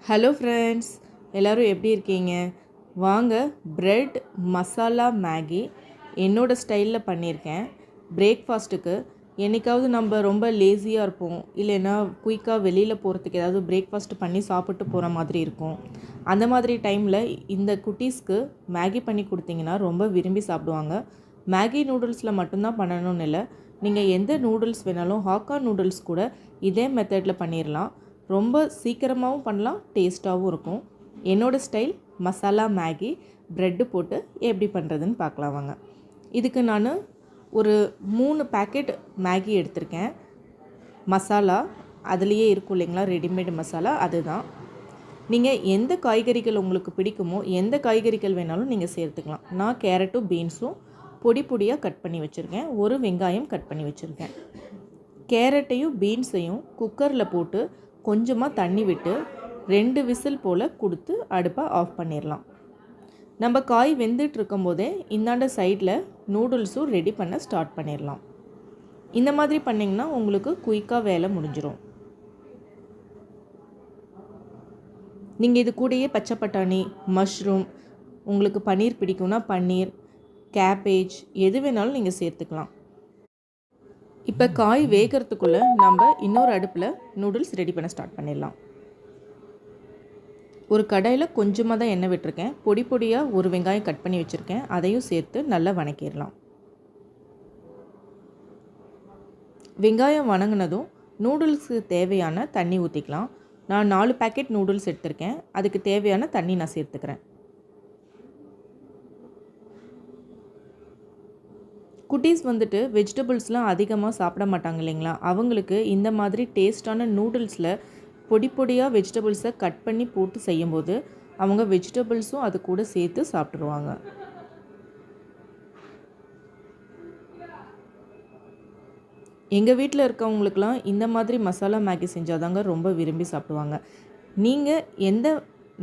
Hello friends, எல்லோரும் எப்படி இருக்கீங்க? வாங்க, பிரெட் மசாலா மேகி என்னோடய ஸ்டைலில் பண்ணியிருக்கேன். பிரேக்ஃபாஸ்ட்டுக்கு என்றைக்காவது நம்ம ரொம்ப லேசியாக இருப்போம், இல்லைன்னா குயிக்காக வெளியில் போகிறதுக்கு ஏதாவது பிரேக்ஃபாஸ்ட் பண்ணி சாப்பிட்டு போகிற மாதிரி இருக்கும். அந்த மாதிரி டைமில் இந்த குட்டீஸ்க்கு மேகி பண்ணி கொடுத்தீங்கன்னா ரொம்ப விரும்பி சாப்பிடுவாங்க. மேகி நூடுல்ஸில் மட்டும்தான் பண்ணணும்னு இல்லை, நீங்கள் எந்த நூடுல்ஸ் வேணாலும், ஹாக்கா நூடுல்ஸ் கூட இதே மெத்தடில் பண்ணிடலாம். ரொம்ப சீக்கிரமாகவும் பண்ணலாம், டேஸ்ட்டாகவும் இருக்கும். என்னோடய ஸ்டைல் மசாலா மேகி ப்ரெட்டு போட்டு எப்படி பண்ணுறதுன்னு பார்க்கலாம் வாங்க. இதுக்கு நான் ஒரு 3 பேக்கெட் மேகி எடுத்திருக்கேன். மசாலா அதுலேயே இருக்கும் இல்லைங்களா, ரெடிமேடு மசாலா அதுதான். நீங்கள் எந்த காய்கறிகள் உங்களுக்கு பிடிக்குமோ, எந்த காய்கறிகள் வேணாலும் நீங்கள் சேர்த்துக்கலாம். நான் கேரட்டும் பீன்ஸும் பொடி பொடியாக கட் பண்ணி வச்சுருக்கேன். ஒரு வெங்காயம் கட் பண்ணி வச்சுருக்கேன். கேரட்டையும் பீன்ஸையும் குக்கரில் போட்டு கொஞ்சமாக தண்ணி விட்டு 2 விசில் போல் கொடுத்து அடுப்பை ஆஃப் பண்ணிடலாம். நம்ம காய் வெந்துட்டு இருக்கும் போதே இந்தாண்ட சைடில் நூடுல்ஸும் ரெடி பண்ண ஸ்டார்ட் பண்ணிடலாம். இந்த மாதிரி பண்ணிங்கன்னா உங்களுக்கு குயிக்காக வேலை முடிஞ்சிடும். நீங்கள் இது கூடயே பச்சை பட்டாணி, மஷ்ரூம், உங்களுக்கு பன்னீர் பிடிக்கும்னா பன்னீர், கேபேஜ் எது வேணாலும் நீங்கள் சேர்த்துக்கலாம். இப்போ காய் வேகிறதுக்குள்ளே நம்ம இன்னொரு அடுப்பில் நூடுல்ஸ் ரெடி பண்ண ஸ்டார்ட் பண்ணிடலாம். ஒரு கடாயில் கொஞ்சமாக தான் எண்ணெய் விட்டுருக்கேன். பொடி பொடியாக ஒரு வெங்காயம் கட் பண்ணி வச்சுருக்கேன், அதையும் சேர்த்து நல்லா வணக்கிடலாம். வெங்காயம் வணங்கினதும் நூடுல்ஸுக்கு தேவையான தண்ணி ஊற்றிக்கலாம். நான் 4 பேக்கெட் நூடுல்ஸ் எடுத்திருக்கேன், அதுக்கு தேவையான தண்ணி நான் சேர்த்துக்கிறேன். குட்டீஸ் வந்துட்டு வெஜிடபிள்ஸ்லாம் அதிகமாக சாப்பிட மாட்டாங்க இல்லைங்களா, அவங்களுக்கு இந்த மாதிரி டேஸ்டான நூடுல்ஸில் பொடி பொடியாக வெஜிடபிள்ஸை கட் பண்ணி போட்டு செய்யும்போது அவங்க வெஜிடபிள்ஸும் அது கூட சேர்த்து சாப்பிட்ருவாங்க. எங்கள் வீட்டில் இருக்கவங்களுக்கெலாம் இந்த மாதிரி மசாலா மேகி செஞ்சால் தாங்க ரொம்ப விரும்பி சாப்பிடுவாங்க. நீங்கள் எந்த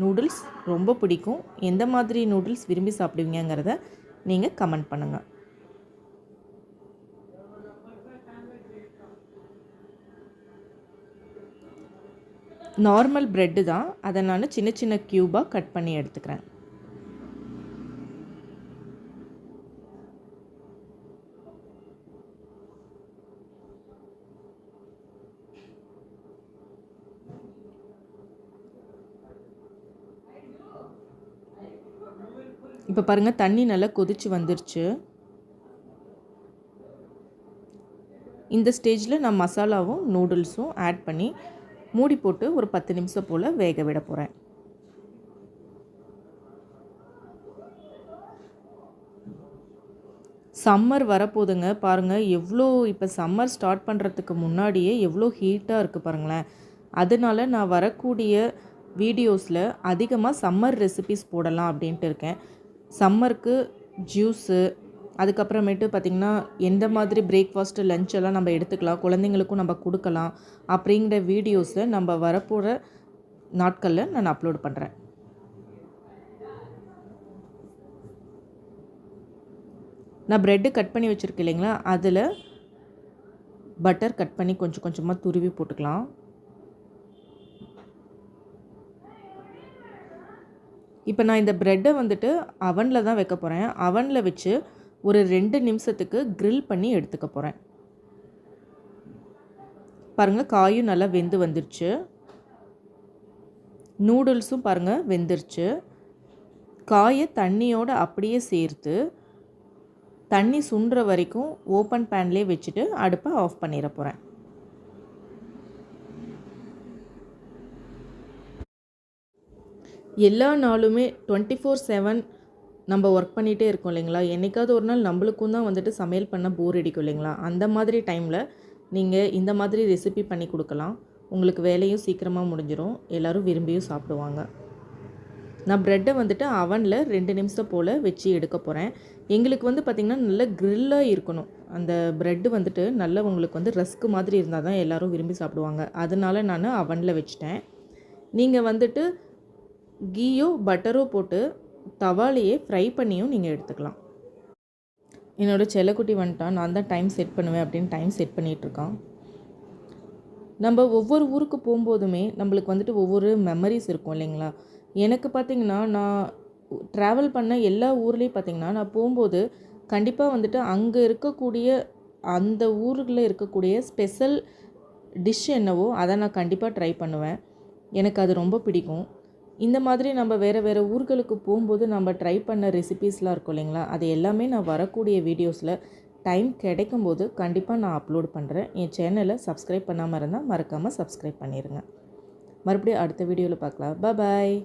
நூடுல்ஸ் ரொம்ப பிடிக்கும், எந்த மாதிரி நூடுல்ஸ் விரும்பி சாப்பிடுவீங்கிறத நீங்கள் கமெண்ட் பண்ணுங்கள். நார்மல் ப்ரெட்டு தான், அதை நான் சின்ன சின்ன க்யூபாக கட் பண்ணி எடுத்துக்கிறேன். இப்போ பாருங்கள், தண்ணி நல்லா கொதிச்சு வந்துருச்சு. இந்த ஸ்டேஜில் நான் மசாலாவும் நூடுல்ஸும் ஆட் பண்ணி மூடி போட்டு ஒரு 10 நிமிஷம் போல் வேக விட போகிறேன். சம்மர் வரப்போதுங்க, பாருங்கள் எவ்வளோ இப்போ சம்மர் ஸ்டார்ட் பண்ணுறதுக்கு முன்னாடியே எவ்வளோ ஹீட்டாக இருக்குது பாருங்களேன். அதனால நான் வரக்கூடிய வீடியோஸில் அதிகமாக சம்மர் ரெசிபிஸ் போடலாம் அப்படின்ட்டு இருக்கேன். சம்மருக்கு ஜூஸு, அதுக்கப்புறமேட்டு பார்த்திங்கன்னா எந்த மாதிரி பிரேக்ஃபாஸ்ட்டு லஞ்செல்லாம் நம்ம எடுத்துக்கலாம், குழந்தைங்களுக்கும் நம்ம கொடுக்கலாம் அப்படிங்கிற வீடியோஸை நம்ம வரப்போகிற நாட்களில் நான் அப்லோட் பண்ணுறேன். நான் ப்ரெட்டு கட் பண்ணி வச்சுருக்கேன் இல்லைங்களா, அதில் பட்டர் கட் பண்ணி கொஞ்சம் கொஞ்சமாக துருவி போட்டுக்கலாம். இப்போ நான் இந்த ப்ரெட்டை வந்துட்டு அவனில் தான் வைக்க போகிறேன். அவனில் வச்சு ஒரு 2 நிமிஷத்துக்கு க்ரில் பண்ணி எடுத்துக்க போகிறேன். பாருங்கள், காயும் நல்லா வெந்து வந்துருச்சு, நூடுல்ஸும் பாருங்கள் வெந்துருச்சு. காயை தண்ணியோடு அப்படியே சேர்த்து தண்ணி சுண்டுற வரைக்கும் ஓப்பன் பேன்லேயே வச்சுட்டு அடுப்பை ஆஃப் பண்ணிட போகிறேன். எல்லா நாளுமே 24/7 நம்ம ஒர்க் பண்ணிகிட்டே இருக்கோம் இல்லைங்களா, என்றைக்காவது ஒரு நாள் நம்மளுக்கும் தான் வந்துட்டு சமையல் பண்ண போர் அடிக்கும் இல்லைங்களா. அந்த மாதிரி டைமில் நீங்கள் இந்த மாதிரி ரெசிபி பண்ணி கொடுக்கலாம். உங்களுக்கு வேலையும் சீக்கிரமாக முடிஞ்சிடும், எல்லோரும் விரும்பியும் சாப்பிடுவாங்க. நான் ப்ரெட்டை வந்துட்டு அவனில் 2 நிமிஷம் போல் வச்சு எடுக்க போகிறேன். எங்களுக்கு வந்து பார்த்திங்கன்னா நல்ல க்ரில்லாக இருக்கணும். அந்த ப்ரெட்டு வந்துட்டு நல்ல உங்களுக்கு வந்து ரஸ்க்கு மாதிரி இருந்தால் தான் எல்லோரும் விரும்பி சாப்பிடுவாங்க. அதனால நான் அவனில் வச்சுட்டேன். நீங்கள் வந்துட்டு கீயோ பட்டரோ போட்டு தவாலையே ஃப்ரை பண்ணியும் நீங்கள் எடுத்துக்கலாம். என்னோடய செல்லக்குட்டி வந்துட்டான், நான் தான் டைம் செட் பண்ணுவேன் அப்படின்னு டைம் செட் பண்ணிகிட்ருக்கான். நம்ம ஒவ்வொரு ஊருக்கு போகும்போதுமே நம்மளுக்கு வந்துட்டு ஒவ்வொரு மெமரிஸ் இருக்கும் இல்லைங்களா? எனக்கு பார்த்திங்கன்னா, நான் ட்ராவல் பண்ண எல்லா ஊர்லேயும் பார்த்திங்கன்னா, நான் போகும்போது கண்டிப்பாக வந்துட்டு அங்கே இருக்கக்கூடிய அந்த ஊரில் இருக்கக்கூடிய ஸ்பெஷல் டிஷ் என்னவோ அதை நான் கண்டிப்பாக ட்ரை பண்ணுவேன். எனக்கு அது ரொம்ப பிடிக்கும். இந்த மாதிரி நம்ம வேறு வேறு ஊர்களுக்கு போகும்போது நம்ம ட்ரை பண்ண ரெசிபீஸ்லாம் இருக்கும் இல்லைங்களா? அது எல்லாமே நான் வரக்கூடிய வீடியோஸில் டைம் கிடைக்கும்போது கண்டிப்பாக நான் அப்லோட் பண்ணுறேன். என் சேனலை சப்ஸ்கிரைப் பண்ணாமல் இருந்தால் மறக்காமல் சப்ஸ்கிரைப் பண்ணிடுங்க. மறுபடியும் அடுத்த வீடியோவில் பார்க்கலாம். பாய்.